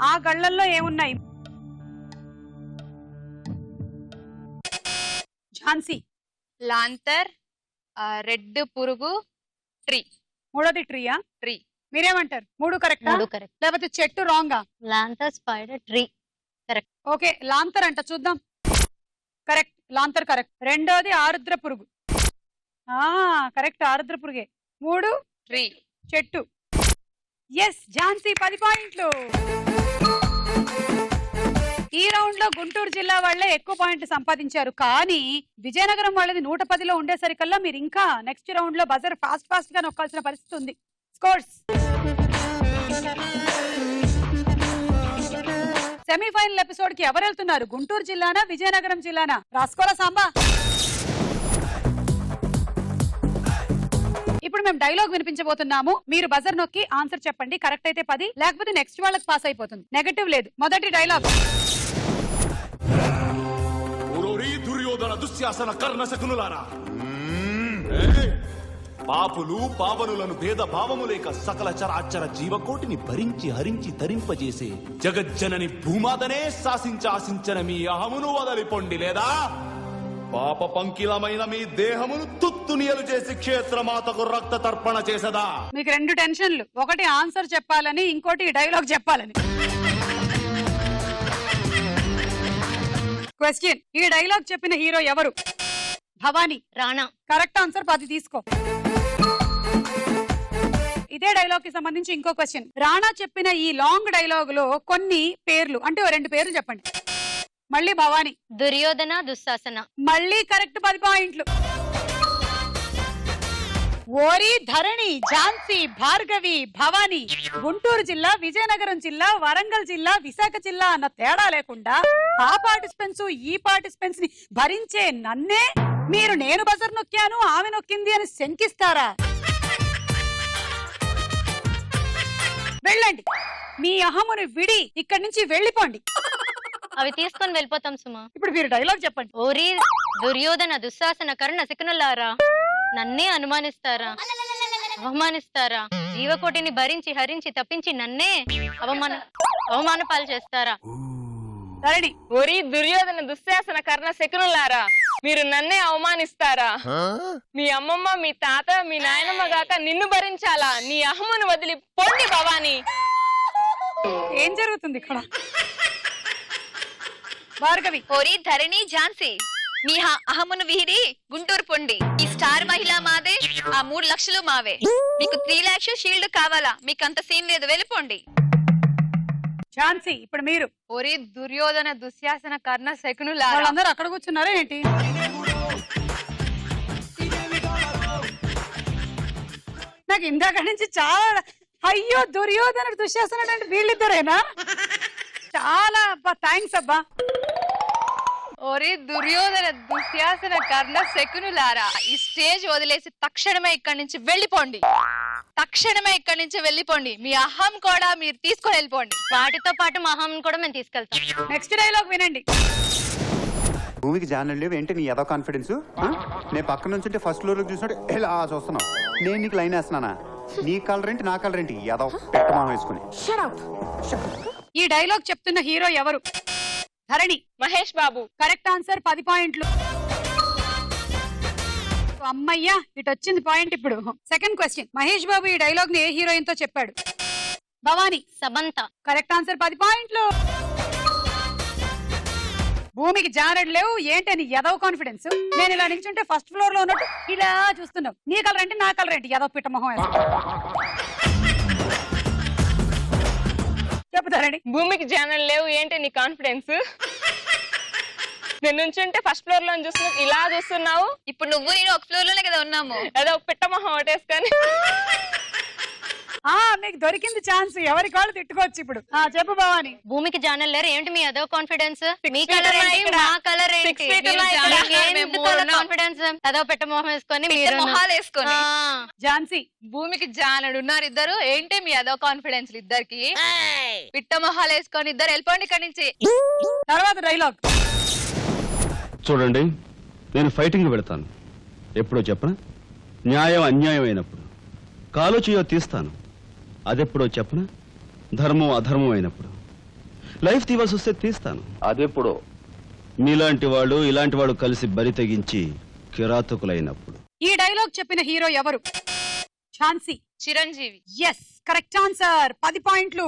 ఆ గళ్ళల్లో ఏమున్నాయి? ఝాన్సీ. లాంతర్, రెడ్ పురుగు, ట్రీ. మూడోది ట్రీయా? ట్రీ. మీరేమంటారు? మూడు కరెక్ట్? మూడు కరెక్ట్. లేకపోతే చెట్టు రాంగా? లాంతర్, స్పైడర్, ట్రీ. ఓకే, లాంతర్ అంట, చూద్దాం. కరెక్ట్, లాంతర్ కరెక్ట్. రెండోది ఆరుద్ర పురుగు. కరెక్ట్, ఆరుద్ర పురుగే. మూడు ట్రీ. చెట్టు. ఎస్, ఝాన్సీ 10 పాయింట్లు. ఈ రౌండ్ లో గుంటూరు జిల్లా వాళ్ళే ఎక్కువ పాయింట్లు సంపాదించారు, కానీ విజయనగరం వాళ్ళది 110లో ఉండేసరికల్లా మీరు ఇంకా నెక్స్ట్ రౌండ్ లో బజర్ ఫాస్ట్ గా నొక్కాల్సిన పరిస్థితి ఉంది. స్కోర్స్. సెమీఫైనల్ ఎపిసోడ్ కి ఎవరు వెళ్తున్నారు? గుంటూరు జిల్లానా, విజయనగరం జిల్లానా? రాసుకోరా సాంబా. ఇప్పుడు మేము డైలాగ్ వినిపించబోతున్నాము. మీరు బజర్ నొక్కి ఆన్సర్ చెప్పండి. కరెక్ట్ అయితే 10, లేకపోతే నెక్స్ట్ వాళ్ళకి పాస్ అయిపోతుంది. నెగటివ్ లేదు. మొదటి డైలాగ్. దుర్యోధన దుశ్శాసన కర్ణ శకునులారా, పాపులు పావనులను భేద భావము లేక సకల చరాచర జీవకోటిని భరించి హరించి తరింపజేసే జగజ్జనని భూమాతనే శాసించాసించన మీ అహమును వదలిపొండి, లేదా పాప పంకిలమైన మీ దేహమును తుత్తునియలు చేసి క్షేత్రమాతకు రక్త తర్పణ చేసదా? మీకు 2 టెన్షన్లు. ఒకటి ఆన్సర్ చెప్పాలని, ఇంకోటి డైలాగ్ చెప్పాలని. క్వశ్చన్: ఈ డైలాగ్ చెప్పిన హీరో ఎవరు? భవానీ. రాణా. కరెక్ట్ ఆన్సర్, 10 తీసుకో. ఇదే డైలాగ్ కి సంబంధించి ఇంకో క్వశ్చన్. రాణా చెప్పిన ఈ లాంగ్ డైలాగ్ లో కొన్ని పేర్లు అంటే 2 పేర్లు చెప్పండి. మళ్ళీ భవానీ. దుర్యోధన, దుశ్శాసన. మళ్ళీ కరెక్ట్, 10 పాయింట్లు. ఓరి, ధరణి, ఝాన్సీ, భార్గవి, భవానీ గుంటూరు జిల్లా, విజయనగరం జిల్లా, వరంగల్ జిల్లా, విశాఖ జిల్లా అన్న తేడా లేకుండా ఆ పార్టిసిపెంట్స్ ఈ పార్టిసిపెంట్స్ ని భరించే నన్నే మీరు నేను బజర్ నొక్కాను ఆమె నొక్కింది అని శంకిస్తారా? వెళ్ళండి, మీ అహముని విడి ఇక్కడి నుంచి వెళ్ళిపోండి. అవి తీసుకొని వెళ్ళిపోతాం సుమా. ఇప్పుడు మీరు డైలాగ్ చెప్పండి. ఓరి దుర్యోధన దుశ్శాసన కర్ణ శకునులారా, నన్నే అనుమానిస్తారా, అవమానిస్తారా, జీవకోటిని భరించి హరించి తప్పించి నన్నే అవమాన పాలు చేస్తారా? ఓరి దుర్యోధన దుశ్శాసన కర్ణ శకునులారా, మీరు నన్నే అవమానిస్తారా? మీ అమ్మమ్మ, మీ తాత, మీ నాయనమ్మ గాక నిన్ను భరించాలా? నీ అహమును వదిలి పొండి భవానీ. ఏం జరుగుతుంది ఇక్కడ? భార్గవి. ఓరి ధరణి, ఝాన్సీ, మీ అహమును విహిరి గుంటూరు పొండి. ఈ స్టార్ మహిళ మాదే, ఆ 3 లక్షలు మావే. మీకు 3 లక్షలు షీల్డ్ కావాలా? మీకు అంత సీన్ లేదు, వెళ్ళిపోండి. ఝాన్సీ, ఇప్పుడు మీరు. ఓరి దుర్యోధన దుశ్శాసన కర్ణ శకునులారా. వాళ్ళందరూ అక్కడ కూర్చున్నారా ఏంటి? నాకు ఇందాక నుంచి చాలా అయ్యో దుర్యోధన దుశ్శాసనుడు అంటే వీళ్ళిద్దరేనా? చాలా అబ్బా, థ్యాంక్స్ అబ్బా. ఓరి దుర్యోధన దుశ్శాసన కర్ణ శకునులారా, ఈ స్టేజ్ వదిలేసి తక్షణమే ఇక్కడి నుంచి వెళ్ళిపోండి. తక్షణమే ఇక్కడి నుంచి వెళ్ళిపోండి. మీ అహం కూడా మీరు తీసుకొని వెళ్ళిపోండి. వాటితో పాటు మా అహం కూడా మేము తీసుకెళ్తాం. నెక్స్ట్ డైలాగ్ వినండి. భూమికి జానల్ లేవు ఏంటి నీ ఏదో కాన్ఫిడెన్స్? నేను పక్కన నుంచి ఫస్ట్ ఫ్లోర్ చూసినట్టు ఎలా చూస్తున్నావు? నేను నీకు లైన్ వేస్తున్నానా? నీ కలర్ ఏంటి నా కలర్ ఏంటి? ఏదో పెట్టమా వేసుకుని. ఈ డైలాగ్ చెప్తున్న హీరో ఎవరు? ధరణి. మహేష్ బాబు. కరెక్ట్ ఆన్సర్, 10 పాయింట్లు. అమ్మయ్యా, ఇటు వచ్చింది పాయింట్. ఇప్పుడు సెకండ్ క్వశ్చన్. మహేష్ బాబు ఈ డైలాగ్ ని ఏ హీరోయిన్ తో చెప్పాడు? భవానీ. సమంత. కరెక్ట్ ఆన్సర్, 10 పాయింట్లు. భూమికి జానడు లేవు ఏంటని ఎదవ కాన్ఫిడెన్స్. నేను ఇలా నిల్చుంటే ఫస్ట్ ఫ్లోర్ లో ఉన్నట్టు ఇలా చూస్తున్నావు. నీ కలర్ ఏంటి నా కలర్ ఏంటి? ఎదవ పిట్టమొహం. చెప్తారండి. భూమికి ఛానల్ లేవు ఏంటి నీ కాన్ఫిడెన్స్? నేను నుంచుంటే ఫస్ట్ ఫ్లోర్ లో చూస్తున్నావు, ఇలా చూస్తున్నావు. ఇప్పుడు నువ్వు నేను ఒక ఫ్లోర్ లోనే కదా ఉన్నాము. ఏదో పిట్టమొహం ఒకటేసుకొని. మీకు దొరికింది ఛాన్స్, ఎవరికి వాళ్ళు తిట్టుకోవచ్చు. ఇప్పుడు చెప్పు భవాని. భూమికి జానల్ లేరు ఏంటి మీ అదో కాన్ఫిడెన్స్? మీ కలర్ ఏంటి మా కలర్ ఏంటి? కాన్ఫిడెన్స్ అదో పెట్ట మొహం వేసుకొని మీరు మొహాలు వేసుకొని. ఝాన్సీ. భూమికి జానడు ఉన్నారు ఇద్దరు ఏంటి మీ అదో కాన్ఫిడెన్స్ ఇద్దరికి? పిట్ట మొహాలు వేసుకొని ఇద్దరు వెళ్ళిపోండి ఇక్కడి నుంచి. తర్వాత డైలాగ్ చూడండి, నేను ఫైటింగ్ పెడతాను. ఎప్పుడో చెప్పనా? న్యాయం అన్యాయం అయినప్పుడు. కాలో చేయో తీస్తాను. అదెప్పుడో చెప్పనా? ధర్మం అధర్మం అయినప్పుడు. లైఫ్ తీవాల్సి వస్తే తీస్తాను. అదెప్పుడు? మీలాంటి వాళ్ళు ఇలాంటి వాళ్ళు కలిసి బరి తెగించి కిరాతకులైనప్పుడు. ఈ డైలాగ్ చెప్పిన హీరో ఎవరు? Jhansi. Chiranjeevi. Yes, correct answer. 10 పాయింట్లు.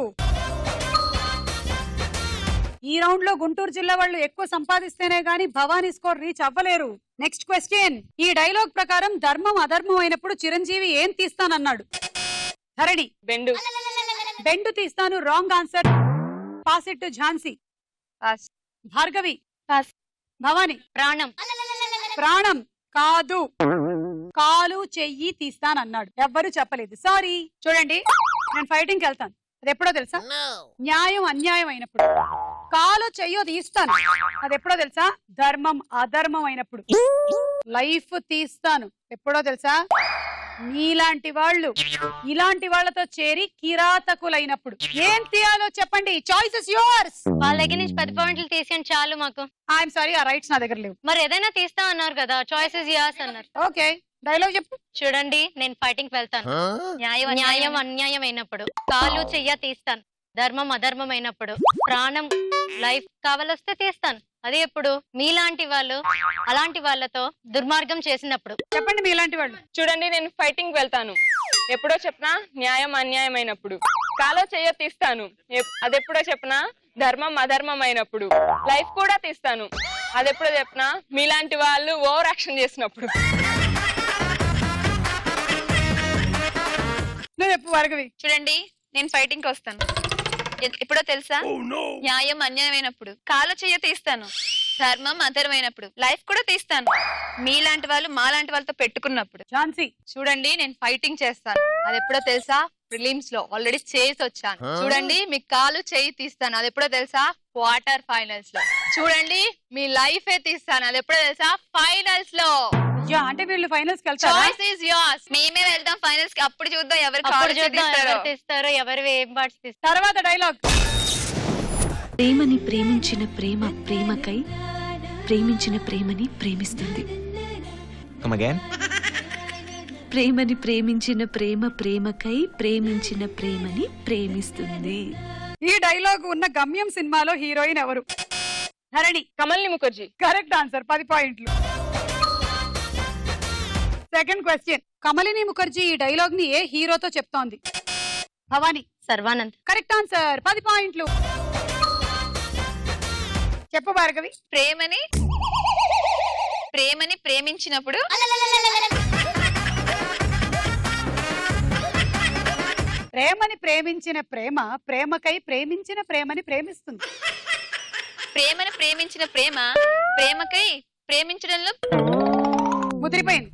ఈ రౌండ్ లో గుంటూరు జిల్లా వాళ్ళు ఎక్కువ సంపాదిస్తేనే గానీ భవానీ స్కోర్ రీచ్ అవ్వలేరు. Next question. ఈ డైలాగ్ ప్రకారం ధర్మం అధర్మం అయినప్పుడు చిరంజీవి ఏం తీస్తానన్నాడు? ధరణి. బెండు. బెండు తీస్తాను. Wrong answer. Pass it to Jhansi. Pass. Bhargavi. Pass. Bhavani. ప్రాణం. ప్రాణం కాదు, కాలు చెయ్యి తీస్తానన్నాడు. ఎవ్వరూ చెప్పలేదు. సారీ. చూడండి, నేను ఫైటింగ్కి వెళ్తాను. అది ఎప్పుడో తెలుసా? న్యాయం అన్యాయం అయినప్పుడు. కాలు చెయ్యో తీస్తాను. అది ఎప్పుడో తెలుసా? ధర్మం అధర్మం అయినప్పుడు. లైఫ్ తీస్తాను. ఎప్పుడో తెలుసా? మీలాంటి వాళ్ళు ఇలాంటి వాళ్ళతో చేరి కిరాతకులైనప్పుడు. ఏం తీయాలో చెప్పండి. Choice is yours. వాళ్ళ దగ్గర నుంచి 10 పాయింట్లు తీసేయండి చాలు మాకు. ఐఎమ్ సారీ, ఆ రైట్స్ నా దగ్గర లేవు. మరి ఏదైనా తీస్తా అన్నారు కదా, చాయిసెస్ యాస్ అన్నారు. ఓకే, డైలాగ్ చెప్పు. చూడండి, నేను ఫైటింగ్ వెళ్తాను. న్యాయం అన్యాయం అయినప్పుడు. కాలు చెయ్య తీస్తాను. ధర్మం అధర్మం అయినప్పుడు. ప్రాణం లైఫ్ కావాలొస్తే తీస్తాను. అదే ఎప్పుడు? మీలాంటి వాళ్ళు అలాంటి వాళ్ళతో దుర్మార్గం చేసినప్పుడు. చెప్పండి మీలాంటి వాళ్ళు. చూడండి, నేను ఫైటింగ్ వెళ్తాను. ఎప్పుడో చెప్పనా? న్యాయం అన్యాయం అయినప్పుడు. కాలో చెయ్యో తీస్తాను. అదెప్పుడో చెప్పనా? ధర్మం అధర్మం అయినప్పుడు. లైఫ్ కూడా తీస్తాను. అదెప్పుడో చెప్పనా? మీలాంటి వాళ్ళు ఓవర్ యాక్షన్ చేసినప్పుడు. నువ్వు చెప్పు భార్గవి. చూడండి, నేను ఫైటింగ్ కి వస్తాను. ఎప్పుడో తెలుసా? న్యాయం అన్యాయమైనప్పుడు. కాలు చెయ్య తీస్తాను. ధర్మం అధర్మైనప్పుడు. లైఫ్ కూడా తీస్తాను. మీలాంటి వాళ్ళు మాలాంటి వాళ్ళతో పెట్టుకున్నప్పుడు. ఝాన్సీ. చూడండి, నేను ఫైటింగ్ చేస్తాను. అది ఎప్పుడో తెలుసా? ప్రిలిమ్స్ లో ఆల్రెడీ చేసి వచ్చాను. చూడండి, మీ కాలు చెయ్యి తీస్తాను. అది ఎప్పుడో తెలుసా? క్వార్టర్ ఫైనల్స్ లో. చూడండి, మీ లైఫ్ తీస్తాను. అది ఎప్పుడో తెలుసా? ఫైనల్స్ లో. అంటే వీళ్ళు ఫైనల్స్ కి వెళ్తారా? Choice is yours. మేమే వెళ్దాం ఫైనల్స్ కి. అప్పుడు చూద్దాం ఎవరు అప్పుడు కాలు చూద్దాం తీస్తారో. ఎవరు తీస్తారో, ఎవరు ఏం పార్ట్స్ తీస్తారో. తర్వాత డైలాగ్. ప్రేమని ప్రేమించిన ప్రేమ ప్రేమకై ప్రేమించిన ప్రేమని ప్రేమిస్తుంది. ప్రేమని ప్రేమించిన ప్రేమ ప్రేమకై ప్రేమించిన ప్రేమని ప్రేమిస్తుంది. ఈ డైలాగ్ ఉన్న గమ్యం సినిమాలో హీరోయిన్ ఎవరు? ధరణి. కమల్ని ముఖర్జీ. Correct answer. 10 పాయింట్లు. Second question. కమలిని ముఖర్జీ ఈ డైలాగ్ ని ఏ హీరోతో చెప్తోంది? భవానీ. సర్వానంద్. Correct answer. 10 పాయింట్లు. చెప్పు భార్గవి. ప్రేమని ప్రేమించినప్పుడు. ప్రేమని ప్రేమించిన ప్రేమ ప్రేమకై ప్రేమించిన ప్రేమని ప్రేమిస్తుంది. ప్రేమని ప్రేమించిన ప్రేమ ప్రేమకై ప్రేమించడంలో ముదిరిపోయింది.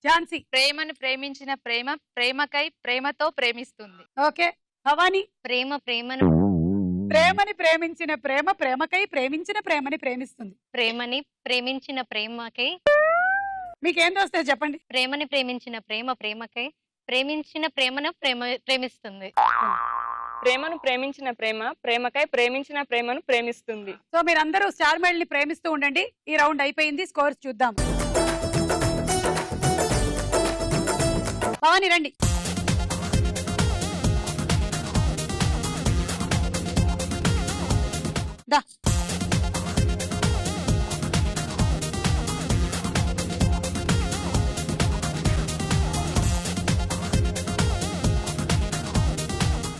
ఝాన్సీ. ప్రేమను ప్రేమించిన ప్రేమ ప్రేమకై ప్రేమతో ప్రేమిస్తుంది. ఓకే. భవానీ. ప్రేమను ప్రేమని ప్రేమించిన ప్రేమ ప్రేమకై ప్రేమించిన ప్రేమని ప్రేమిస్తుంది. ప్రేమని ప్రేమించిన ప్రేమకై. మీకేం వస్తే చెప్పండి. ప్రేమని ప్రేమించిన ప్రేమ ప్రేమకై ప్రేమించిన ప్రేమను ప్రేమిస్తుంది. ప్రేమను ప్రేమించిన ప్రేమ ప్రేమకై ప్రేమించిన ప్రేమను ప్రేమిస్తుంది. సో మీరందరూ స్టార్ మెడల్ ని ప్రేమిస్తూ ఉండండి. ఈ రౌండ్ అయిపోయింది. స్కోర్స్ చూద్దాం. భవానీ రండి. దా.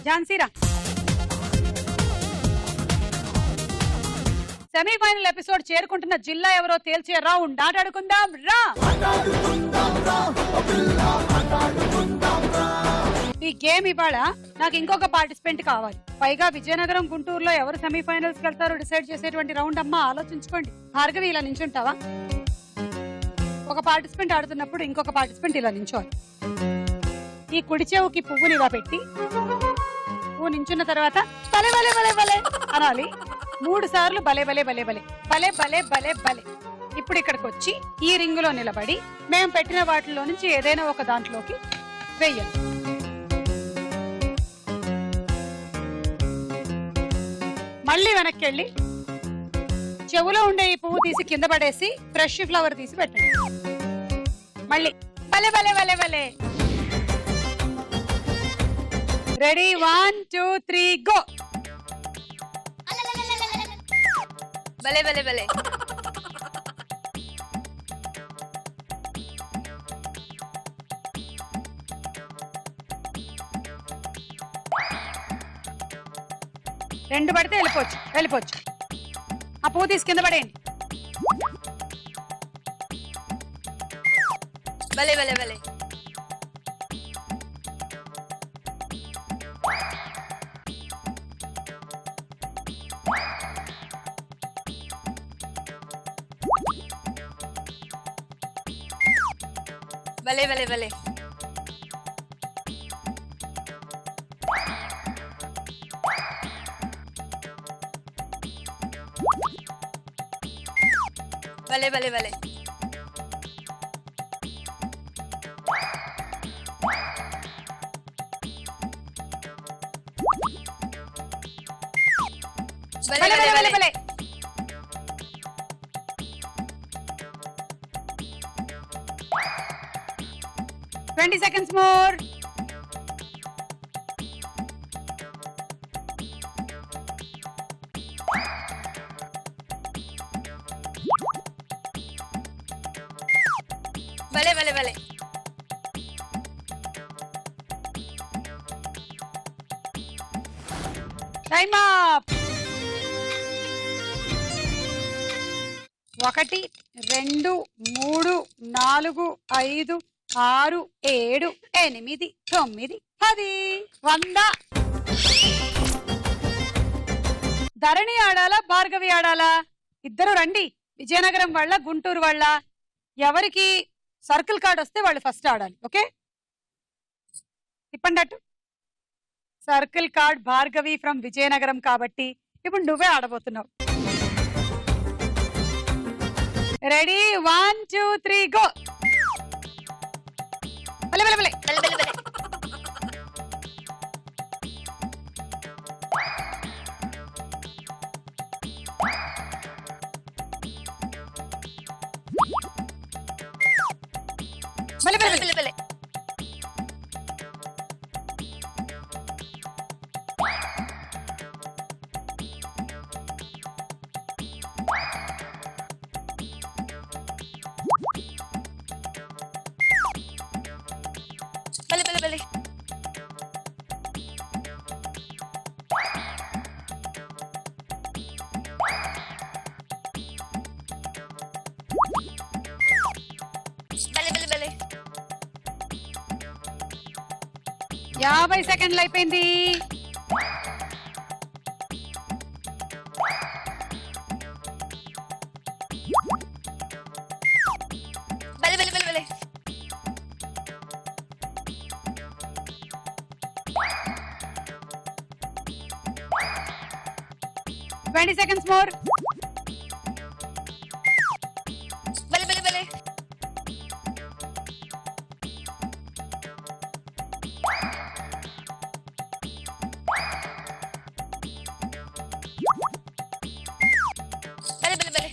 ఝాన్సీరా. సెమీఫైనల్ ఎపిసోడ్ చేరుకుంటున్న జిల్లా ఎవరో తేల్చే రౌండ్ ఆటాడుకుందాం రా. ఈ గేమ్ ఇవాళ నాకు ఇంకొక పార్టిసిపెంట్ కావాలి. పైగా విజయనగరం గుంటూరులో ఎవరు సెమీఫైనల్స్ కి వెళ్తారో డిసైడ్ చేసేటువంటి రౌండ్. అమ్మా ఆలోచించుకోండి. భార్గవి ఇలా నించుంటావా? ఒక పార్టిసిపెంట్ ఆడుతున్నప్పుడు ఇంకొక పార్టిసిపెంట్ ఇలా నించోవాలి. ఈ కుడి చెవుకి పువ్వుని ఇలా పెట్టి పువ్వు నించున్న తర్వాత భలే భలే భలే భలే అనాలి. 3 సార్లు భలే భలే భలే భలే భలే భలే భలే భలే. ఇప్పుడు ఇక్కడికి వచ్చి ఈ రింగులో నిలబడి మేము పెట్టిన వాటిలో నుంచి ఏదైనా ఒక దాంట్లోకి వెయ్యాలి. మళ్ళీ వెనక్కి వెళ్ళి చెవులో ఉండే ఈ పువ్వు తీసి కింద పడేసి ఫ్రెష్ ఫ్లవర్ తీసి పెట్టండి. మళ్ళీ భలే భలే భలే భలే. Ready 1 2 3 go. భలే భలే భలే రెండు పడితే వెళ్ళిపోవచ్చు వెళ్ళిపోవచ్చు. ఆ పువ్వు తీసి కింద పడేయండి. భలే భలే భలే భలే భలే భలే భలే భలే భలే భలే భలే భలే భలే. 20 seconds more. భలే భలే భలే టైమ్ అప్. 1 2 3 4 5 6 7 8 9 10 100. ధరణి ఆడాలా భార్గవి ఆడాలా? ఇద్దరు రండి. విజయనగరం వాళ్ళ గుంటూరు వాళ్ళ ఎవరికి సర్కిల్ కార్డ్ వస్తే వాళ్ళు ఫస్ట్ ఆడాలి. ఓకే తిప్పండి అటు. Circle card Bhargavi from Vizianagaram కాబట్టి ఇప్పుడు నువ్వే ఆడబోతున్నావు. Ready 1 2 3 go. భలే భలే భలే భలే భలే భలే భలే భలే భలే భలే 50 సెకండ్లు అయిపోయింది. భలే భలే భలే భలే 20 seconds more. భలే భలే భలే భలే భలే భలే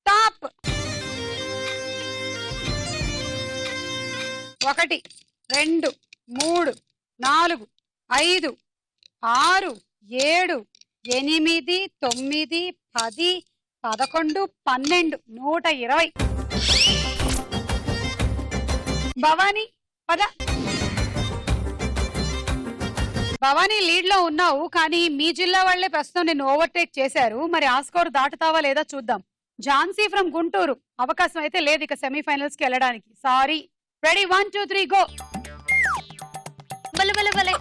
టాప్. 1 2 3 4 5 6 7 8 9 10 11 12 120. భవానీ పద. భవానీ లీడ్ లో ఉన్నావు కానీ మీ జిల్లా వాళ్లే ప్రస్తుతం నిన్ను ఓవర్టేక్ చేశారు. మరి ఆ స్కోర్ దాటుతావా లేదా చూద్దాం. ఝాన్సీ ఫ్రమ్ గుంటూరు అవకాశం అయితే లేదు ఇక సెమీఫైనల్స్ కి వెళ్ళడానికి. సారీ. Ready 1 2 3 go. భలే భలే భలే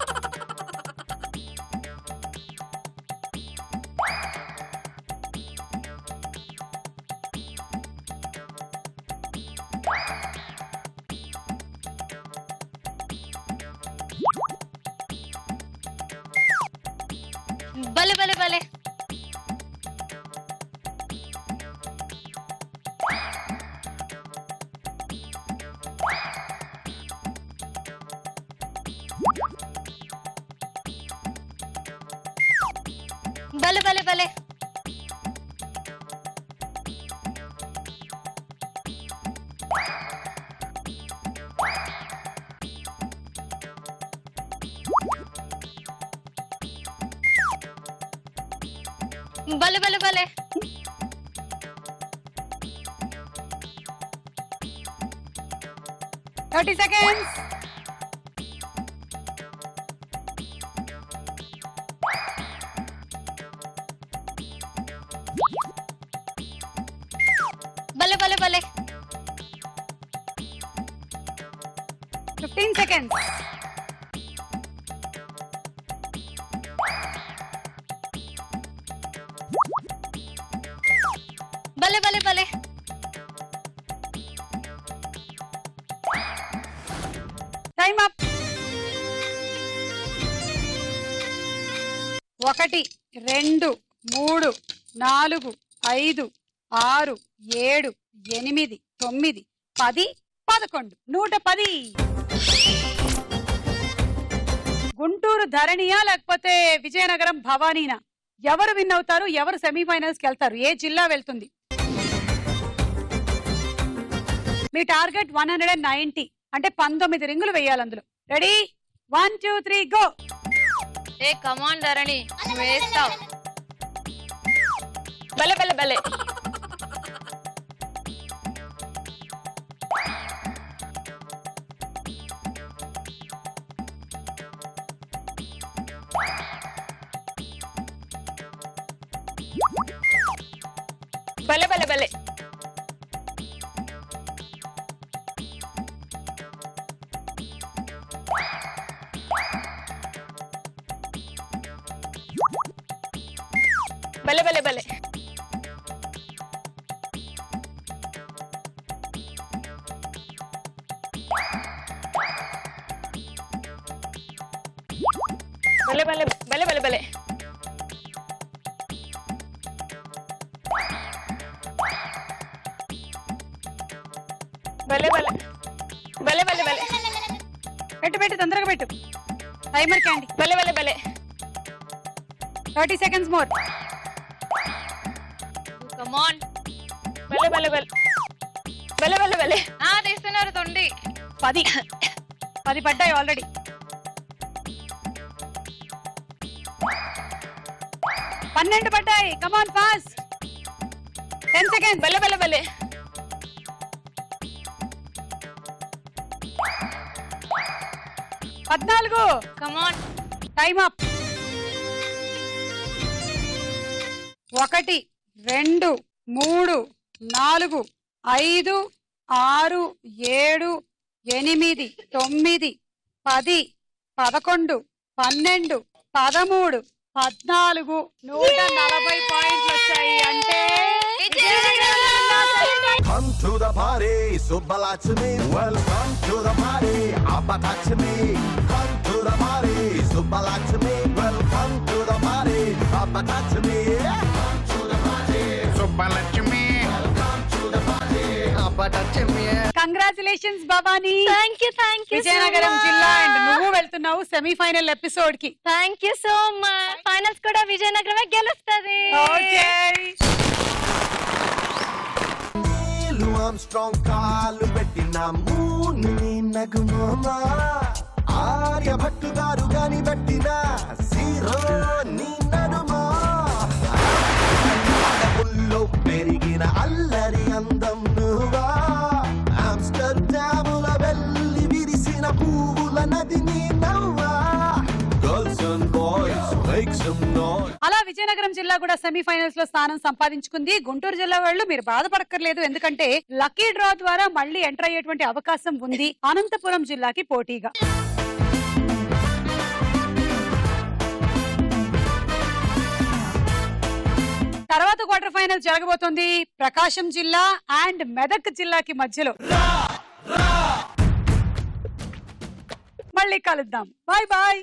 భలే భలే భలే భలే భలే భలే భలే భలే భలే 30 seconds. భలే భలే భలే 15 seconds. భలే భలే భలే టైమ్ అప్. 1 2 3 4 5 6 7 8 9 10 11 110. గుంటూరు ధరణియా లేకపోతే విజయనగరం భవానీనా? ఎవరు విన్ అవుతారు? ఎవరు సెమీఫైనల్స్ కి వెళ్తారు? ఏ జిల్లా వెళ్తుంది? మీ టార్గెట్ 190 అంటే 19 రింగులు వేయాలి అందులో. Ready 1 2 3 go. ఏ కమాన్ ధరణి వేస్తావు. భలే భలే భలే భలే భలే భలే భలే భలే భలే భలే భలే భలే భలే భలే భలే భలే భలే భలే భలే పెట్టు పెట్టు తొందరగా పెట్టు. Timer candy. భలే భలే భలే 30 seconds more. కమాన్ భలే భలే భలే భలే భలే భలే తీస్తున్నారు తొండి. 10 పడ్డాయి ఆల్రెడీ. 12 పడ్డాయి. Come on fast. 10 seconds. భలే భలే భలే 14. కమాన్ టైమ్ అప్. 1 2 3 4 5 6 7 8 9 10 11 12 13 14 140 పాయింట్లు వచ్చాయి. అంటే Come to the party, Subbalakshmi. Welcome to the party, Abbatachmi. Come to the party, Subbalakshmi. Welcome to the party, Abbatachmi. Come to the party, Subbalakshmi. Welcome to the party, Abbatachmi. Congratulations Bhavani. Thank you Vizianagaram జిల్లా అండ్ నువ్వు వెళ్తున్నావు సెమీఫైనల్ ఎపిసోడ్ కి. Thank you so much. Finals కూడా విజయనగరమే గెలుస్తుంది. ఓకే. Armstrong కాలు పెట్టిన మూని నగుమోమ ఆర్యభట్టు గారు గాని పెట్టిన జీరో నీ నడుమా అడవుల్లో పెరిగిన అల్లరి అందం నువ్వా ఆమ్స్టర్డాముల వెళ్ళి విరిసిన పువ్వుల నది నీ నవ్వా girls and boys make some noise. అలా విజయనగరం జిల్లా కూడా సెమీఫైనల్స్ లో స్థానం సంపాదించుకుంది. గుంటూరు జిల్లా వాళ్ళు మీరు బాధపడక్కర్లేదు, ఎందుకంటే లక్కీ డ్రా ద్వారా మళ్ళీ ఎంటర్ అయ్యేటువంటి అవకాశం ఉంది అనంతపురం జిల్లాకి పోటీగా. తర్వాత క్వార్టర్ ఫైనల్ జరగబోతోంది ప్రకాశం జిల్లా అండ్ మెదక్ జిల్లాకి మధ్యలో. మళ్ళీ కలుద్దాం. Bye bye.